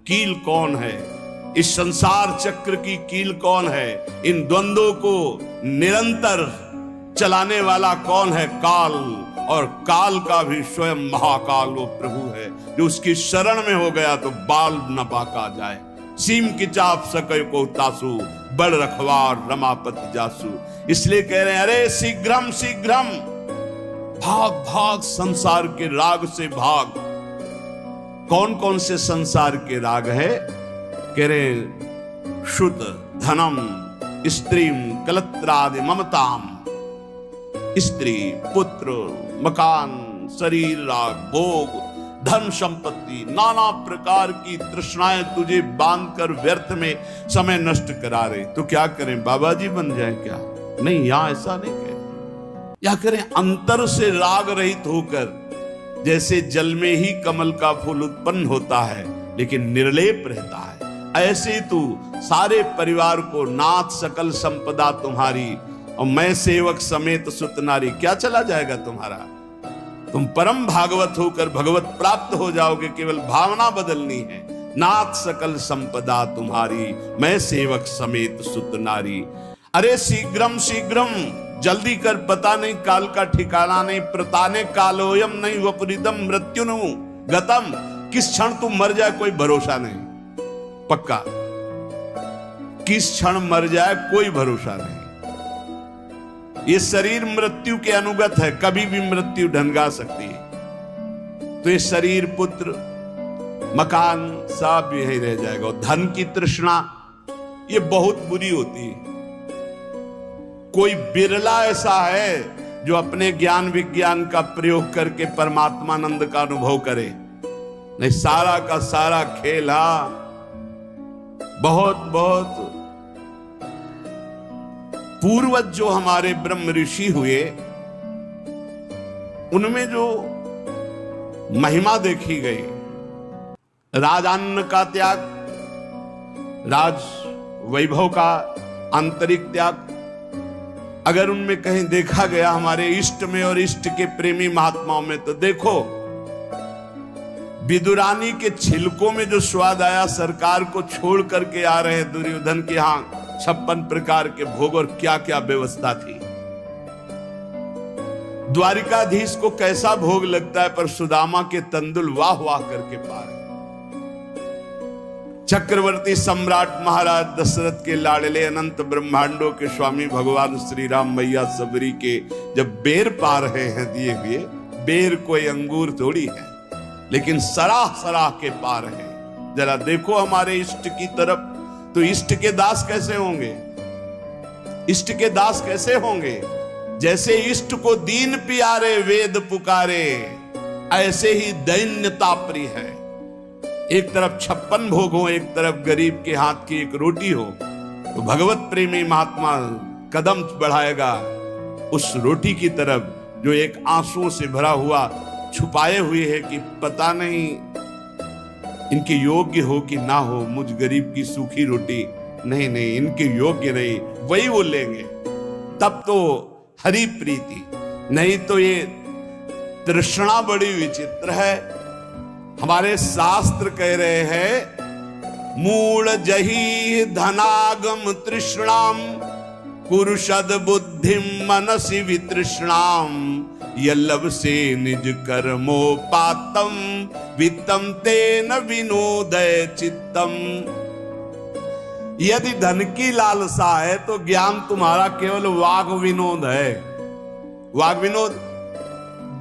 कील कौन है, इस संसार चक्र की कील कौन है, इन द्वंद्वों को निरंतर चलाने वाला कौन है? काल। और काल का भी स्वयं महाकाल वो प्रभु है, जो उसकी शरण में हो गया तो बाल न बाका जाए। सीम की चाप सके को तासु, बड़ रखवार रमापति जासु। इसलिए कह रहे हैं, अरे शीघ्रम शीघ्रम, भाग भाग संसार के राग से भाग। कौन कौन से संसार के राग है? कह रहे शुद्ध धनम स्त्रीम कलत्रादि ममताम। स्त्री पुत्र मकान शरीर राग भोग धन संपत्ति नाना प्रकार की तृष्णाएं तुझे बांधकर व्यर्थ में समय नष्ट करा रहे। तो क्या करें, बाबा जी बन जाए क्या? नहीं, यहां ऐसा नहीं करें। क्या करें? अंतर से राग रहित होकर, जैसे जल में ही कमल का फूल उत्पन्न होता है लेकिन निर्लेप रहता है, ऐसे तू सारे परिवार को नाथ सकल संपदा तुम्हारी और मैं सेवक समेत सुत नारी। क्या चला जाएगा तुम्हारा? तुम परम भागवत होकर भगवत प्राप्त हो जाओगे। केवल भावना बदलनी है। नाथ सकल संपदा तुम्हारी, मैं सेवक समेत सुत नारी। अरे शीघ्रम शीघ्रम, जल्दी कर, पता नहीं काल का ठिकाना नहीं। प्रताने कालोयम नहीं वपुरिदम मृत्युनु गतम। किस क्षण तुम मर जाए कोई भरोसा नहीं। पक्का किस क्षण मर जाए कोई भरोसा नहीं। ये शरीर मृत्यु के अनुगत है, कभी भी मृत्यु ढंगा सकती है। तो ये शरीर पुत्र मकान सब यही रह जाएगा। धन की तृष्णा ये बहुत बुरी होती है। कोई बिरला ऐसा है जो अपने ज्ञान विज्ञान का प्रयोग करके परमात्मानंद का अनुभव करे। नहीं, सारा का सारा खेल बहुत बहुत पूर्वज जो हमारे ब्रह्म ऋषि हुए, उनमें जो महिमा देखी गई, राजान्न का त्याग, राज वैभव का आंतरिक त्याग, अगर उनमें कहीं देखा गया हमारे इष्ट में और इष्ट के प्रेमी महात्माओं में, तो देखो विदुरानी के छिलकों में जो स्वाद आया, सरकार को छोड़ करके आ रहे दुर्योधन के यहां 56 प्रकार के भोग और क्या क्या व्यवस्था थी। द्वारिकाधीश को कैसा भोग लगता है, पर सुदामा के तंदुल वाह वाह करके पार। चक्रवर्ती सम्राट महाराज दशरथ के लाडले अनंत ब्रह्मांडों के स्वामी भगवान श्री राम मैया सबरी के जब बेर पा रहे हैं दिए हुए, बेर कोई अंगूर थोड़ी है, लेकिन सराह सराह के पार है। जरा देखो हमारे इष्ट की तरफ, तो इष्ट के दास कैसे होंगे? इष्ट के दास कैसे होंगे? जैसे इष्ट को दीन प्यारे वेद पुकारे, ऐसे ही दैन्यता प्रिय है। एक तरफ 56 भोग हो, एक तरफ गरीब के हाथ की एक रोटी हो, तो भगवत प्रेमी महात्मा कदम बढ़ाएगा उस रोटी की तरफ जो एक आंसुओं से भरा हुआ छुपाए हुए है कि पता नहीं इनके योग्य हो कि ना हो। मुझ गरीब की सूखी रोटी नहीं नहीं, इनके योग्य नहीं, वही वो लेंगे। तब तो हरि प्रीति, नहीं तो ये तृष्णा बड़ी विचित्र है। हमारे शास्त्र कह रहे हैं, मूल जही धनागम तृष्णाम कुरुषद बुद्धिम मनसि वितृष्णाम यल्लभ से निज कर्मोपातम वित्तम तेन विनोदय चित्तम। यदि धन की लालसा है तो ज्ञान तुम्हारा केवल वाग विनोद है। वाग विनोद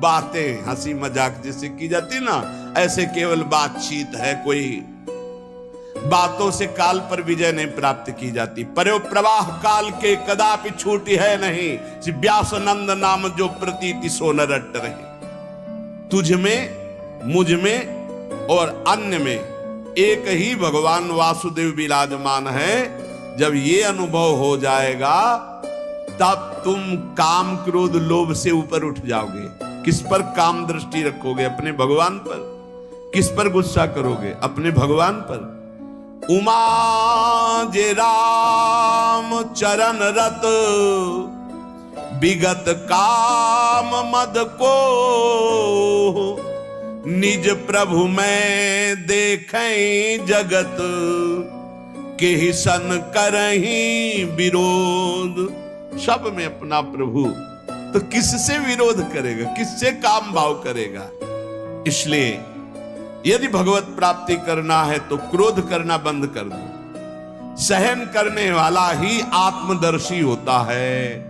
बातें, हंसी मजाक जैसे की जाती ना, ऐसे केवल बातचीत है। कोई बातों से काल पर विजय नहीं प्राप्त की जाती। पर्यो प्रवाह काल के कदापि छूटी है नहीं। व्यास नंद नाम जो प्रतीति सो न रट रही। तुझ में, मुझ में और अन्य में एक ही भगवान वासुदेव विराजमान है। जब ये अनुभव हो जाएगा तब तुम काम क्रोध लोभ से ऊपर उठ जाओगे। किस पर काम दृष्टि रखोगे? अपने भगवान पर। किस पर गुस्सा करोगे? अपने भगवान पर। उमा जे राम चरण रत विगत काम मद को निज प्रभु में देखें जगत के ही सन करही विरोध। सब में अपना प्रभु तो किससे विरोध करेगा, किससे काम भाव करेगा। इसलिए यदि भगवत प्राप्ति करना है तो क्रोध करना बंद कर दो। सहन करने वाला ही आत्मदर्शी होता है।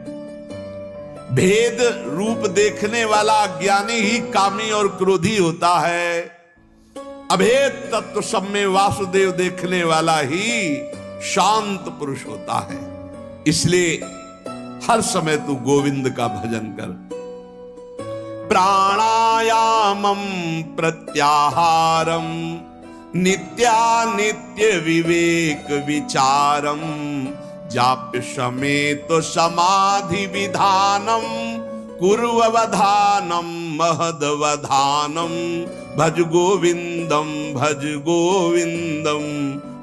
भेद रूप देखने वाला अज्ञानी ही कामी और क्रोधी होता है। अभेद तत्व सब में वासुदेव देखने वाला ही शांत पुरुष होता है। इसलिए हर समय तू गोविंद का भजन कर। प्राणायामम प्रत्याहारम नित्यानित्य विवेक विचारम जाप्य समेत समाधि विधानम कुर्ववधानम महदवधानम भज गोविंदम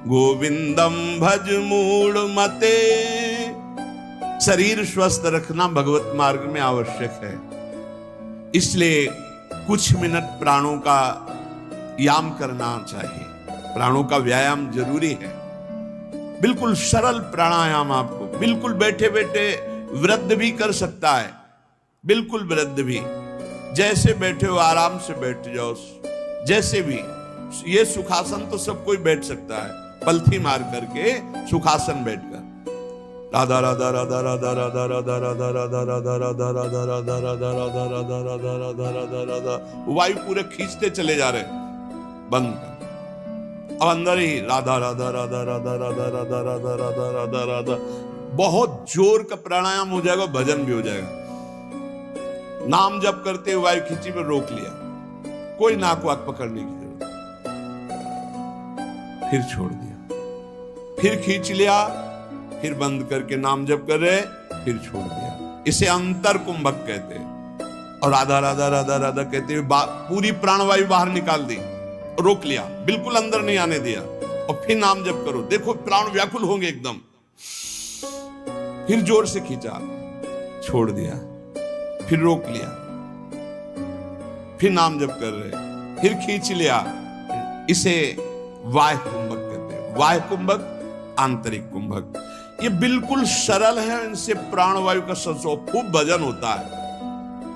गोविंदम भज मूढ़ मते। शरीर स्वस्थ रखना भगवत मार्ग में आवश्यक है। इसलिए कुछ मिनट प्राणों का याम करना चाहिए। प्राणों का व्यायाम जरूरी है। बिल्कुल सरल प्राणायाम, आपको बिल्कुल बैठे बैठे वृद्ध भी कर सकता है। बिल्कुल वृद्ध भी जैसे बैठे हो आराम से बैठ जाओ। जैसे भी ये सुखासन तो सब कोई बैठ सकता है, पलथी मार करके सुखासन बैठकर। राधा राधा राधा राधा राधा राधा राधा राधा राधा राधा राधा राधा राधा राधा राधा राधा राधा राधा राधा वायु पूरे खींचते चले जा रहे, बंद कर। अब अंदर ही राधा राधा राधा राधा राधा राधा राधा राधा राधा राधा। बहुत जोर का प्राणायाम हो जाएगा, भजन भी हो जाएगा। नाम जप करते हुए वायु खींची में रोक लिया, कोई नाक वाक पकड़ने की जरूरत, फिर छोड़ दिया, फिर खींच लिया, फिर बंद करके नाम जप कर रहे, फिर छोड़ दिया। इसे अंतर कुंभक कहते हैं। और राधा राधा राधा राधा कहते हुए पूरी प्राणवायु बाहर निकाल दी, रोक लिया, बिल्कुल अंदर नहीं आने दिया, और फिर नाम जप करो। देखो प्राण व्याकुल होंगे एकदम। फिर जोर से खींचा, छोड़ दिया, फिर रोक लिया, फिर नाम जप कर रहे, फिर खींच लिया। इसे वाह्य कुंभक कहते हैं। वाह्य कुंभक, आंतरिक कुंभक। ये बिल्कुल सरल है। इनसे प्राणवायु का संसर्ग, खूब भजन होता है।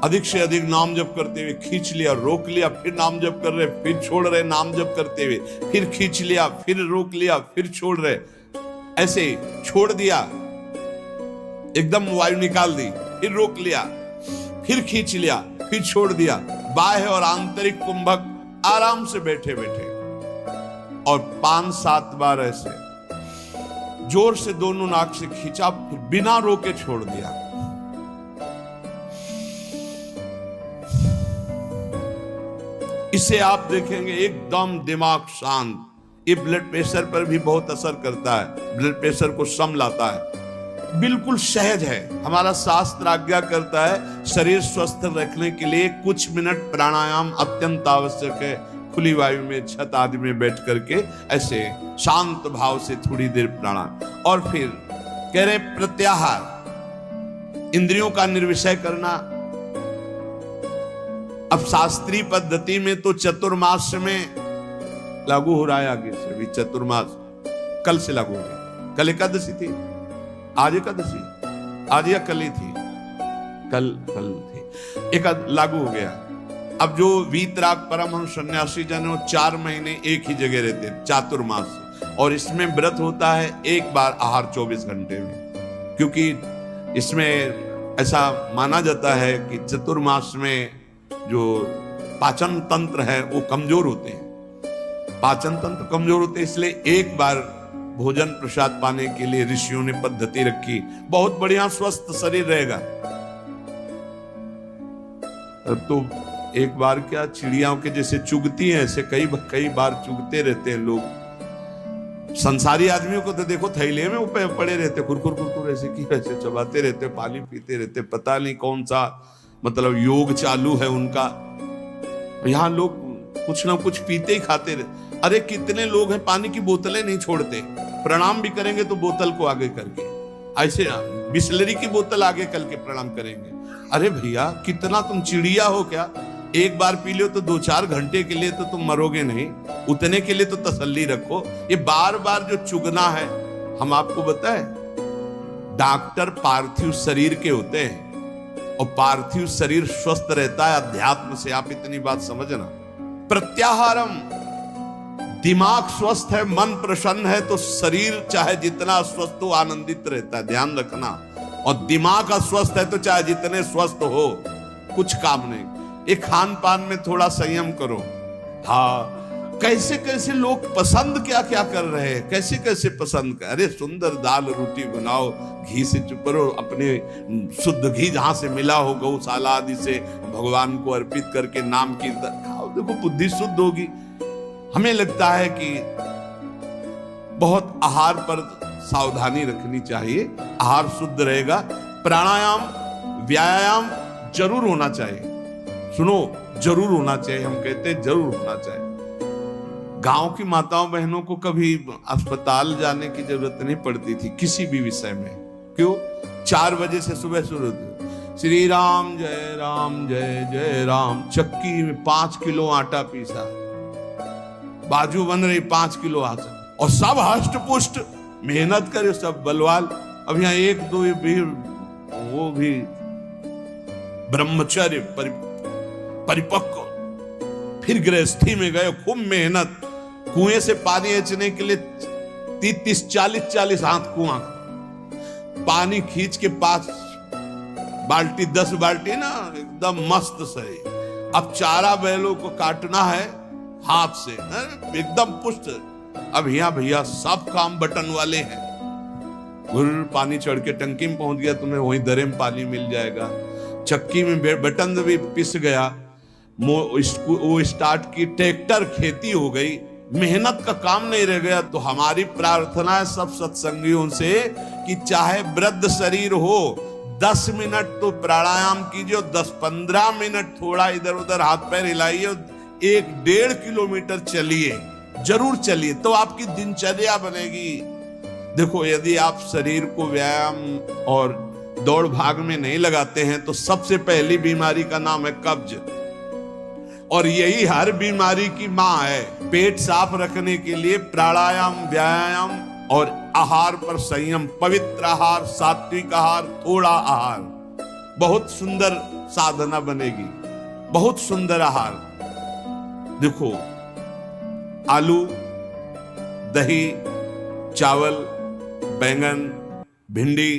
अधिक से अधिक नाम जप करते हुए खींच लिया, रोक लिया, फिर नाम जप कर रहे, फिर छोड़ रहे, नाम जप करते हुए फिर खींच लिया, फिर रोक लिया, फिर छोड़ रहे। ऐसे छोड़ दिया, एकदम वायु निकाल दी, फिर रोक लिया, फिर खींच लिया, फिर छोड़ दिया। बाह्य और आंतरिक कुंभक आराम से बैठे बैठे, और 5-7 बार ऐसे जोर से दोनों नाक से खींचा, फिर बिना रोके छोड़ दिया। इसे आप देखेंगे एकदम दिमाग शांत। ये ब्लड प्रेशर पर भी बहुत असर करता है, ब्लड प्रेशर को सम लाता है। बिल्कुल सहज है। हमारा शास्त्र आज्ञा करता है शरीर स्वस्थ रखने के लिए कुछ मिनट प्राणायाम अत्यंत आवश्यक है। खुली वायु में, छत आदि में बैठ करके ऐसे शांत भाव से थोड़ी देर प्राणायाम। और फिर कह रहे प्रत्याहार, इंद्रियों का निर्विषय करना। अब शास्त्रीय पद्धति में तो चतुर्मास में लागू हो रहा है। आगे से भी चतुर्मास कल से लागू हो गया। कल एकादशी थी, आज एकादशी, आज या कल ही थी, कल थी, एक लागू हो गया। अब जो वीतराग परमहंस सन्यासी जन, वो 4 महीने एक ही जगह रहते हैं, चातुर्मास। और इसमें व्रत होता है एक बार आहार 24 घंटे में, क्योंकि इसमें ऐसा माना जाता है कि चतुर्मास में जो पाचन तंत्र है वो कमजोर होते हैं। पाचन तंत्र कमजोर होते हैं, इसलिए एक बार भोजन प्रसाद पाने के लिए ऋषियों ने पद्धति रखी। बहुत बढ़िया स्वस्थ शरीर रहेगा। अब तो एक बार क्या, चिड़ियाओं के जैसे चुगती हैं, ऐसे कई बार चुगते रहते हैं लोग। संसारी आदमियों को तो देखो थैले में ऊपर पड़े रहते, खुरखुर ऐसे की ऐसे चबाते रहते, पानी पीते रहते, पता नहीं कौन सा मतलब योग चालू है उनका। यहाँ लोग कुछ ना कुछ पीते ही खाते रहते। अरे कितने लोग हैं पानी की बोतलें नहीं छोड़ते, प्रणाम भी करेंगे तो बोतल को आगे करके, ऐसे बिस्लरी की बोतल आगे करके प्रणाम करेंगे। अरे भैया कितना तुम चिड़िया हो क्या? एक बार पी लो तो 2-4 घंटे के लिए तो तुम मरोगे नहीं, उतने के लिए तो तसल्ली रखो। ये बार बार जो चुगना है, हम आपको बताएं, डॉक्टर पार्थिव शरीर के होते हैं और पार्थिव शरीर स्वस्थ रहता है अध्यात्म से। आप इतनी बात समझना। प्रत्याहारम, दिमाग स्वस्थ है, मन प्रसन्न है तो शरीर चाहे जितना स्वस्थ हो आनंदित रहता है, ध्यान रखना। और दिमाग अस्वस्थ है तो चाहे जितने स्वस्थ हो कुछ काम नहीं। एक खान पान में थोड़ा संयम करो। हाँ, कैसे कैसे लोग पसंद क्या क्या कर रहे हैं, कैसे कैसे पसंद कर, अरे सुंदर दाल रोटी बनाओ, घी से चुपरो, अपने शुद्ध घी जहां से मिला हो गौशाला आदि से भगवान को अर्पित करके नाम कीर्तन खाओ, देखो बुद्धि शुद्ध होगी। हमें लगता है कि बहुत आहार पर सावधानी रखनी चाहिए, आहार शुद्ध रहेगा। प्राणायाम व्यायाम जरूर होना चाहिए, सुनो जरूर होना चाहिए, हम कहते हैं जरूर होना चाहिए। गांव की माताओं बहनों को कभी अस्पताल जाने की जरूरत नहीं पड़ती थी किसी भी विषय में। क्यों? 4 बजे से सुबह शुरू होती, श्री राम जय जय राम। चक्की में 5 किलो आटा पीसा, बाजू बन रही 5 किलो आटा, और सब हष्ट पुष्ट मेहनत करे, सब बलवाल। अब यहाँ 1-2 भी, वो भी ब्रह्मचर्य परिपक्व, फिर गृहस्थी में गए, खूब मेहनत। कुएं से पानी खींचने के लिए 30-40 हाथ कुआं, पानी खींच के 5 बाल्टी 10 बाल्टी ना, एकदम मस्त सही। अब चारा बैलों को काटना है हाथ से, एकदम पुष्ट। अब यहाँ भैया सब काम बटन वाले हैं, गुरु पानी चढ़ के टंकी में पहुंच गया, तुम्हें वहीं दरे में पानी मिल जाएगा। चक्की में बटन भी पिस गया, वो स्टार्ट की, ट्रैक्टर खेती हो गई, मेहनत का काम नहीं रह गया। तो हमारी प्रार्थना है सब सत्संगियों से कि चाहे वृद्ध शरीर हो, 10 मिनट तो प्राणायाम कीजिए, 10-15 मिनट थोड़ा इधर उधर हाथ पैर हिलाइए, 1-1.5 किलोमीटर चलिए, जरूर चलिए, तो आपकी दिनचर्या बनेगी। देखो, यदि आप शरीर को व्यायाम और दौड़ भाग में नहीं लगाते हैं तो सबसे पहली बीमारी का नाम है कब्ज, और यही हर बीमारी की मां है। पेट साफ रखने के लिए प्राणायाम व्यायाम और आहार पर संयम, पवित्र आहार, सात्विक आहार, थोड़ा आहार, बहुत सुंदर साधना बनेगी, बहुत सुंदर आहार। देखो, आलू, दही, चावल, बैंगन, भिंडी,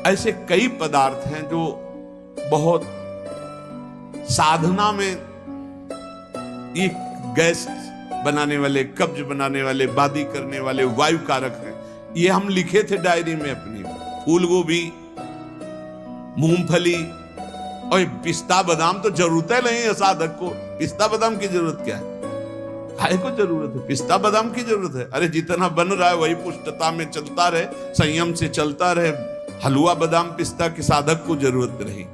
ऐसे कई पदार्थ हैं जो बहुत साधना में ये गैस बनाने वाले, कब्ज बनाने वाले, बादी करने वाले, वायु कारक हैं। ये हम लिखे थे डायरी में अपनी। फूल गोभी, मूंगफली और पिस्ता बादाम तो जरूरत है नहीं है साधक को। पिस्ता बादाम की जरूरत क्या है? खाए को जरूरत है, पिस्ता बादाम की जरूरत है। अरे जितना बन रहा है वही पुष्टता में चलता रहे, संयम से चलता रहे। हलवा बादाम पिस्ता की साधक को जरूरत नहीं।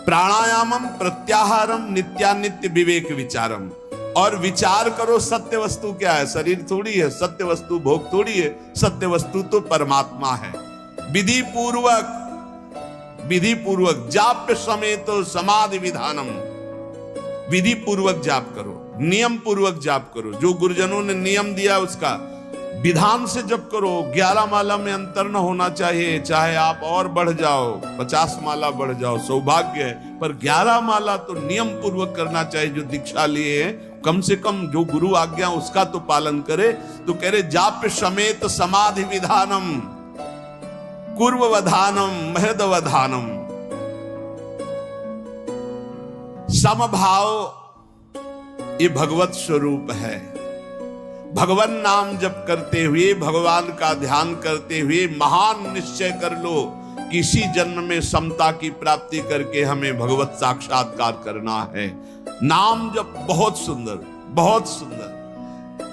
प्राणायामम प्रत्याहारम नित्यानित्य विवेक विचारम, और विचार करो सत्य वस्तु क्या है। शरीर थोड़ी है, सत्य वस्तु भोग थोड़ी है, सत्य वस्तु तो परमात्मा है। विधि पूर्वक जाप्य समेत समाधि विधानम, विधि पूर्वक जाप करो, नियम पूर्वक जाप करो। जो गुरुजनों ने नियम दिया उसका विधान से जप करो। 11 माला में अंतर न होना चाहिए, चाहे आप और बढ़ जाओ, 50 माला बढ़ जाओ, सौभाग्य है, पर 11 माला तो नियम पूर्वक करना चाहिए। जो दीक्षा लिए हैं कम से कम जो गुरु आज्ञा उसका तो पालन करे। तो कह रहे जाप्य समेत समाधि विधानम कुर्ववधानम महदवधानम। समभाव ये भगवत स्वरूप है। भगवान नाम जप करते हुए, भगवान का ध्यान करते हुए महान निश्चय कर लो कि इसी जन्म में समता की प्राप्ति करके हमें भगवत साक्षात्कार करना है। नाम जप बहुत सुंदर, बहुत सुंदर।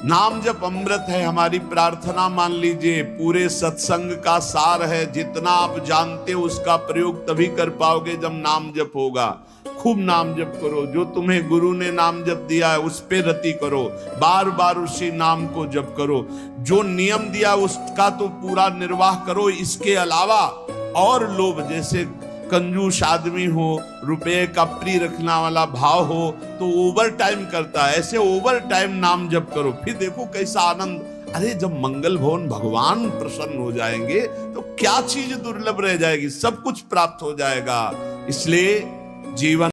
नाम जप अमृत है। हमारी प्रार्थना मान लीजिए पूरे सत्संग का सार है। जितना आप जानते हो उसका प्रयोग तभी कर पाओगे जब नाम जप होगा। खूब नाम जप करो। जो तुम्हें गुरु ने नाम जप दिया है उस पे रति करो, बार बार उसी नाम को जप करो। जो नियम दिया उसका तो पूरा निर्वाह करो। इसके अलावा और लोभ, जैसे कंजूस आदमी हो, रुपये का प्रिय रखना वाला भाव हो, तो ओवर टाइम करता है। ऐसे ओवर टाइम नाम जप करो, फिर देखो कैसा आनंद। अरे जब मंगल भवन भगवान प्रसन्न हो जाएंगे तो क्या चीज दुर्लभ रह जाएगी, सब कुछ प्राप्त हो जाएगा। इसलिए जीवन